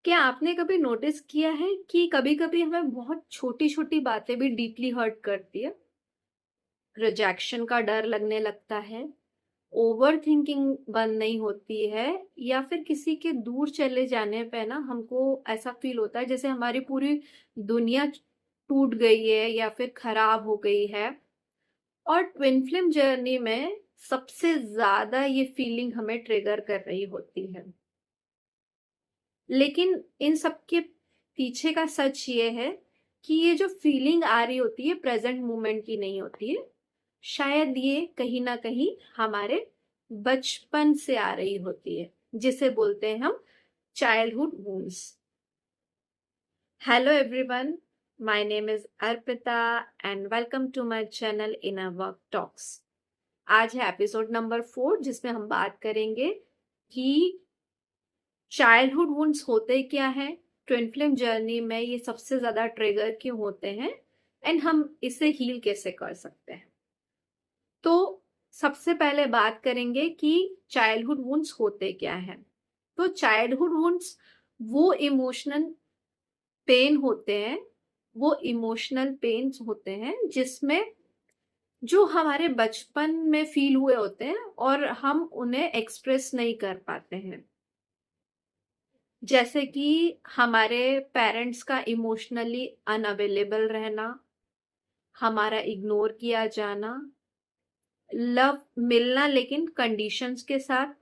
क्या आपने कभी नोटिस किया है कि कभी-कभी हमें बहुत छोटी-छोटी बातें भी डीपली हर्ट करती है? रिजेक्शन का डर लगने लगता है, ओवरथिंकिंग बंद नहीं होती है या फिर किसी के दूर चले जाने पे ना हमको ऐसा फील होता है जैसे हमारी पूरी दुनिया टूट गई है या फिर खराब हो गई है। और ट्विन फ्लेम जर्नी में सबसे ज़्यादा ये फीलिंग हमें ट्रिगर कर रही होती है। लेकिन इन सब के पीछे का सच ये है कि ये जो फीलिंग आ रही होती है प्रेजेंट मोमेंट की नहीं होती है। शायद ये कहीं ना कहीं हमारे बचपन से आ रही होती है, जिसे बोलते हैं हम childhood wounds. Hello everyone, my name is Arpita and welcome to my channel inner work talks. आज है एपिसोड नंबर 4, जिसमें हम बात करेंगे कि चाइल्डहुड वुंड्स होते क्या हैं, ट्विन फ्लेम जर्नी में ये सबसे ज्यादा ट्रिगर क्यों होते हैं एंड हम इसे हील कैसे कर सकते हैं। तो सबसे पहले बात करेंगे कि चाइल्डहुड वुंड्स होते क्या हैं। तो चाइल्डहुड वुंड्स वो इमोशनल पेन होते हैं, वो इमोशनल पेन्स होते हैं जिसमें जो हमारे बचपन में फील हुए होते हैं और हम उन्हें एक्सप्रेस नहीं कर पाते हैं। जैसे कि हमारे पेरेंट्स का इमोशनली अनअवेलेबल रहना, हमारा इग्नोर किया जाना, लव मिलना लेकिन कंडीशंस के साथ,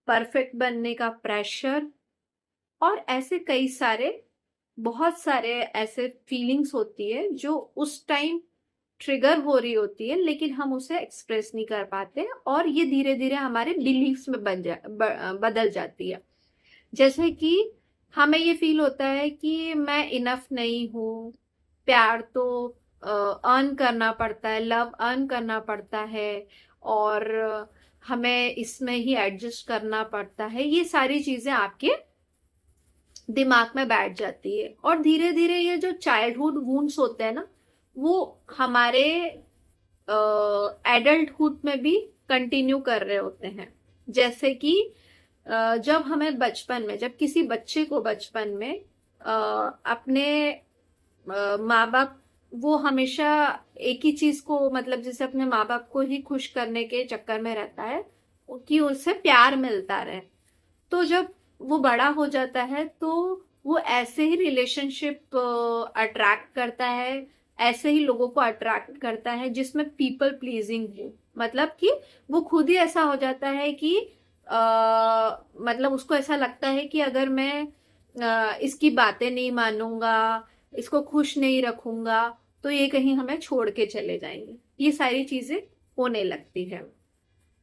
परफेक्ट बनने का प्रेशर, और ऐसे कई सारे बहुत सारे ऐसे फीलिंग्स होती है जो उस टाइम ट्रिगर हो रही होती है लेकिन हम उसे एक्सप्रेस नहीं कर पाते और ये धीरे धीरे हमारे बिलीफ्स में बदल जाती है। जैसे कि हमें ये फील होता है कि मैं इनफ नहीं हूँ, प्यार तो अर्न करना पड़ता है, लव अर्न करना पड़ता है और हमें इसमें ही एडजस्ट करना पड़ता है। ये सारी चीजें आपके दिमाग में बैठ जाती है और धीरे धीरे ये जो चाइल्डहुड वुंड्स होते हैं ना, वो हमारे एडल्टहुड में भी कंटिन्यू कर रहे होते हैं। जैसे कि जब हमें बचपन में, जब किसी बच्चे को बचपन में अपने माँ बाप, वो हमेशा एक ही चीज को, मतलब जैसे अपने माँ बाप को ही खुश करने के चक्कर में रहता है कि उससे प्यार मिलता रहे। तो जब वो बड़ा हो जाता है तो वो ऐसे ही रिलेशनशिप अट्रैक्ट करता है, ऐसे ही लोगों को अट्रैक्ट करता है जिसमें पीपल प्लीजिंग हो। मतलब कि वो खुद ही ऐसा हो जाता है कि मतलब उसको ऐसा लगता है कि अगर मैं इसकी बातें नहीं मानूंगा, इसको खुश नहीं रखूंगा, तो ये कहीं हमें छोड़ के चले जाएंगे। ये सारी चीजें होने लगती है।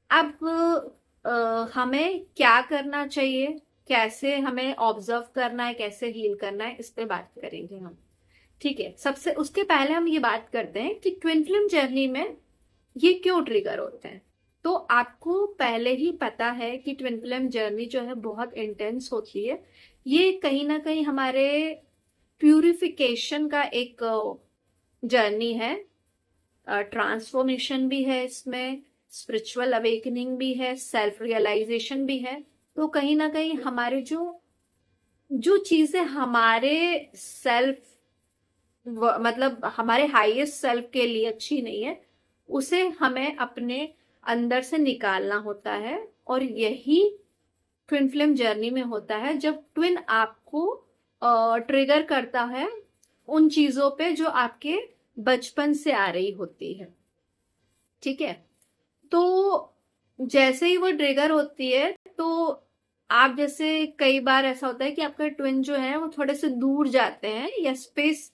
अब हमें क्या करना चाहिए, कैसे हमें ऑब्जर्व करना है, कैसे हील करना है, इस पे बात करेंगे हम। ठीक है, सबसे उसके पहले हम ये बात करते हैं कि ट्विन फ्लेम जर्नी में ये क्यों ट्रिगर होते हैं। तो आपको पहले ही पता है कि ट्विन फ्लेम जर्नी जो है बहुत इंटेंस होती है। ये कहीं ना कहीं हमारे प्यूरिफिकेशन का एक जर्नी है, ट्रांसफॉर्मेशन भी है इसमें, स्पिरिचुअल अवेकनिंग भी है, सेल्फ रियलाइजेशन भी है। तो कहीं ना कहीं हमारे जो जो चीजें हमारे सेल्फ, मतलब हमारे हाईएस्ट सेल्फ के लिए अच्छी नहीं है, उसे हमें अपने अंदर से निकालना होता है। और यही ट्विन फ्लेम जर्नी में होता है, जब ट्विन आपको ट्रिगर करता है उन चीजों पे जो आपके बचपन से आ रही होती है। ठीक है, तो जैसे ही वो ट्रिगर होती है तो आप, जैसे कई बार ऐसा होता है कि आपका ट्विन जो है वो थोड़े से दूर जाते हैं या स्पेस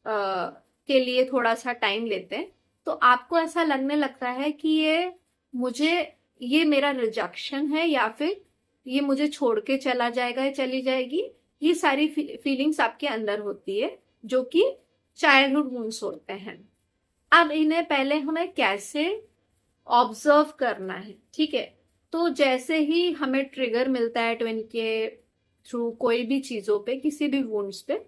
के लिए थोड़ा सा टाइम लेते हैं, तो आपको ऐसा लगने लगता है कि मुझे ये मेरा रिजेक्शन है या फिर ये मुझे छोड़ के चला जाएगा या चली जाएगी। ये सारी फीलिंग्स आपके अंदर होती है जो कि चाइल्डहुड वुंड्स होते हैं। अब इन्हें पहले हमें कैसे ऑब्जर्व करना है। ठीक है, तो जैसे ही हमें ट्रिगर मिलता है ट्विन के थ्रू कोई भी चीजों पे, किसी भी वुंड्स पे,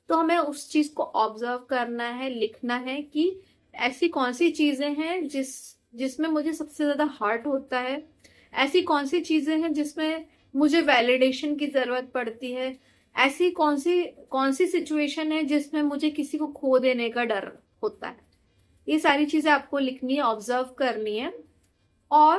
तो हमें उस चीज को ऑब्जर्व करना है, लिखना है कि ऐसी कौन सी चीजें हैं जिसमें मुझे सबसे ज्यादा हर्ट होता है, ऐसी कौन सी चीजें हैं जिसमें मुझे वैलिडेशन की जरूरत पड़ती है, ऐसी कौन सी सिचुएशन है जिसमें मुझे किसी को खो देने का डर होता है। ये सारी चीजें आपको लिखनी है, ऑब्जर्व करनी है। और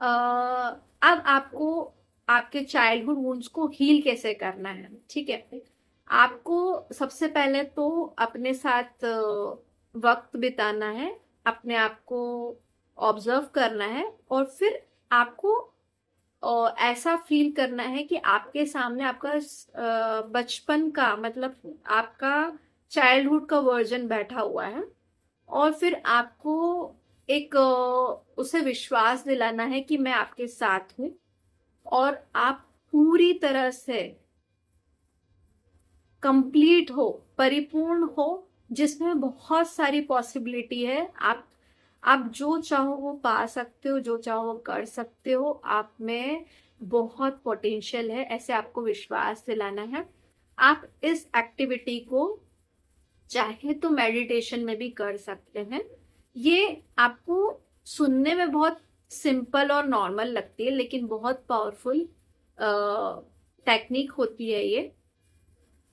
अब आपको आपके चाइल्डहुड वुंड्स को हील कैसे करना है, ठीक है। आपको सबसे पहले तो अपने साथ वक्त बिताना है, अपने आप को ऑब्जर्व करना है, और फिर आपको ऐसा फील करना है कि आपके सामने आपका बचपन का, मतलब आपका चाइल्डहुड का वर्जन बैठा हुआ है। और फिर आपको एक उसे विश्वास दिलाना है कि मैं आपके साथ हूं, और आप पूरी तरह से कंप्लीट हो, परिपूर्ण हो, जिसमें बहुत सारी पॉसिबिलिटी है। आप जो चाहो वो पा सकते हो, जो चाहो वो कर सकते हो, आप में बहुत पोटेंशियल है, ऐसे आपको विश्वास दिलाना है। आप इस एक्टिविटी को चाहे तो मेडिटेशन में भी कर सकते हैं। ये आपको सुनने में बहुत सिंपल और नॉर्मल लगती है, लेकिन बहुत पावरफुल टेक्निक होती है ये।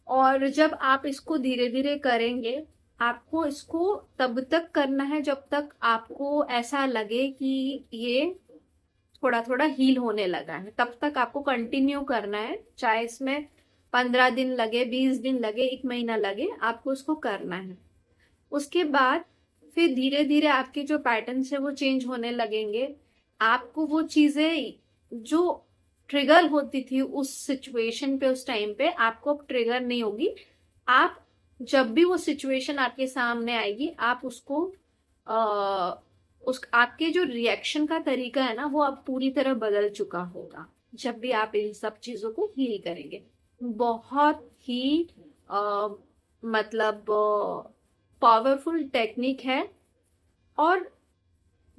और जब आप इसको धीरे धीरे करेंगे, आपको इसको तब तक करना है जब तक आपको ऐसा लगे कि ये थोड़ा थोड़ा हील होने लगा है। तब तक आपको कंटिन्यू करना है, चाहे इसमें 15 दिन लगे, 20 दिन लगे, 1 महीना लगे, आपको उसको करना है। उसके बाद फिर धीरे धीरे आपके जो पैटर्न्स है वो चेंज होने लगेंगे। आपको वो चीजें जो ट्रिगर होती थी उस सिचुएशन पे, उस टाइम पे, आपको अब ट्रिगर नहीं होगी। आप जब भी वो सिचुएशन आपके सामने आएगी, आप उसको आपके जो रिएक्शन का तरीका है ना, वो अब पूरी तरह बदल चुका होगा जब भी आप इन सब चीजों को हील करेंगे। बहुत ही मतलब पावरफुल टेक्निक है। और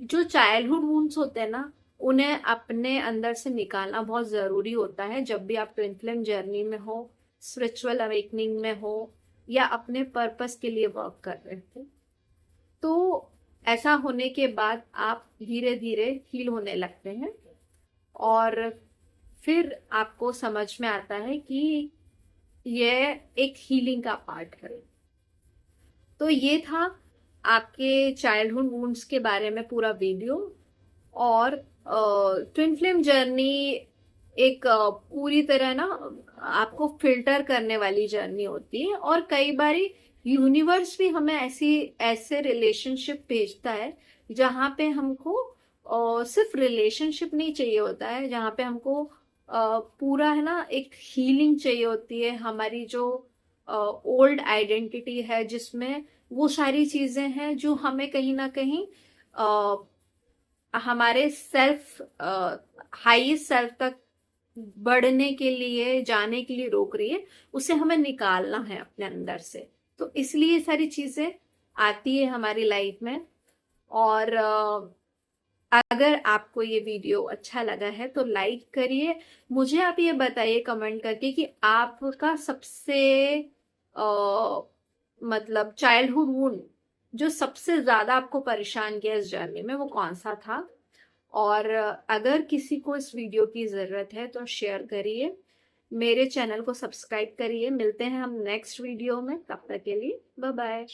जो चाइल्डहुड वुंड्स होते हैं ना, उन्हें अपने अंदर से निकालना बहुत जरूरी होता है। जब भी आप ट्विन फ्लेम जर्नी में हो, स्पिरिचुअल अवेकनिंग में हो, या अपने पर्पस के लिए वर्क कर रहे हो, तो ऐसा होने के बाद आप धीरे धीरे हील होने लगते हैं। और फिर आपको समझ में आता है कि यह एक हीलिंग का पार्ट है। तो ये था आपके चाइल्डहुड वुंड्स के बारे में पूरा वीडियो। और ट्विन फ्लेम जर्नी एक पूरी तरह ना आपको फिल्टर करने वाली जर्नी होती है। और कई बारी यूनिवर्स भी हमें ऐसे रिलेशनशिप भेजता है जहाँ पे हमको सिर्फ रिलेशनशिप नहीं चाहिए होता है, जहाँ पे हमको पूरा है ना एक हीलिंग चाहिए होती है। हमारी जो ओल्ड आइडेंटिटी है, जिसमें वो सारी चीजें हैं जो हमें कहीं ना कहीं हमारे हाई सेल्फ तक बढ़ने के लिए, जाने के लिए रोक रही है, उसे हमें निकालना है अपने अंदर से। तो इसलिए सारी चीजें आती है हमारी लाइफ में। और अगर आपको ये वीडियो अच्छा लगा है तो लाइक करिए। मुझे आप ये बताइए कमेंट करके कि आपका सबसे मतलब चाइल्डहुड वुंड जो सबसे ज्यादा आपको परेशान किया इस जर्नी में, वो कौन सा था। और अगर किसी को इस वीडियो की जरूरत है तो शेयर करिए, मेरे चैनल को सब्सक्राइब करिए। मिलते हैं हम नेक्स्ट वीडियो में, तब तक के लिए बाय बाय।